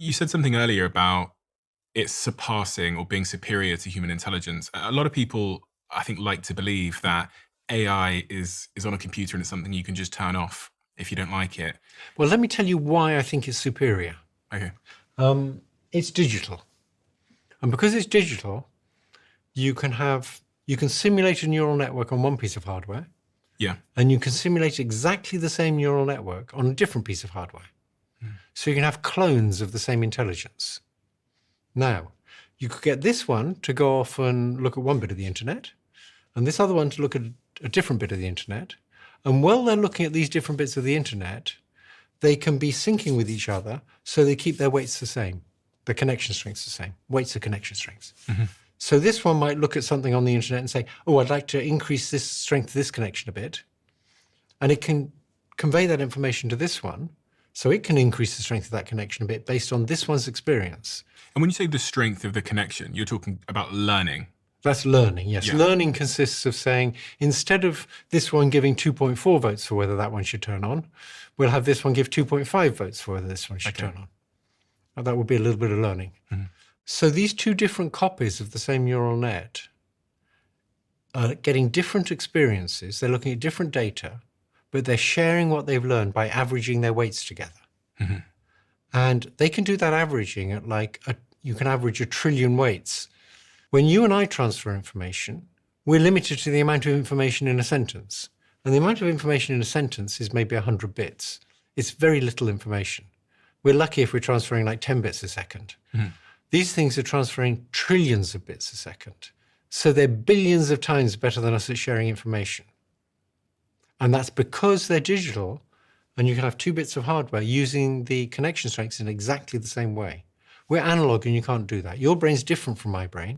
You said something earlier about it surpassing or being superior to human intelligence. A lot of people, I think, like to believe that AI is on a computer and it's something you can just turn off if you don't like it. Well, let me tell you why I think it's superior. Okay. It's digital. And because it's digital, you can simulate a neural network on one piece of hardware, Yeah. and you can simulate exactly the same neural network on a different piece of hardware. So you can have clones of the same intelligence. Now, you could get this one to go off and look at one bit of the internet, and this other one to look at a different bit of the internet. And while they're looking at these different bits of the internet, they can be syncing with each other, so they keep their weights the same. The connection strengths the same. Weights are connection strengths. So this one might look at something on the internet and say, oh, I'd like to increase this strength of this connection a bit. And it can convey that information to this one, so it can increase the strength of that connection a bit based on this one's experience. And when you say the strength of the connection, you're talking about learning. That's learning, yes. Yeah. Learning consists of saying, instead of this one giving 2.4 votes for whether that one should turn on, we'll have this one give 2.5 votes for whether this one should turn on. Now, that would be a little bit of learning. So these two different copies of the same neural net are getting different experiences. They're looking at different data, but they're sharing what they've learned by averaging their weights together. And they can do that averaging at you can average 1 trillion weights. When you and I transfer information, we're limited to the amount of information in a sentence. And the amount of information in a sentence is maybe 100 bits. It's very little information. We're lucky if we're transferring like 10 bits a second. These things are transferring trillions of bits a second. So they're billions of times better than us at sharing information. And that's because they're digital, and you can have 2 bits of hardware using the connection strengths in exactly the same way. We're analog and you can't do that. Your brain's different from my brain.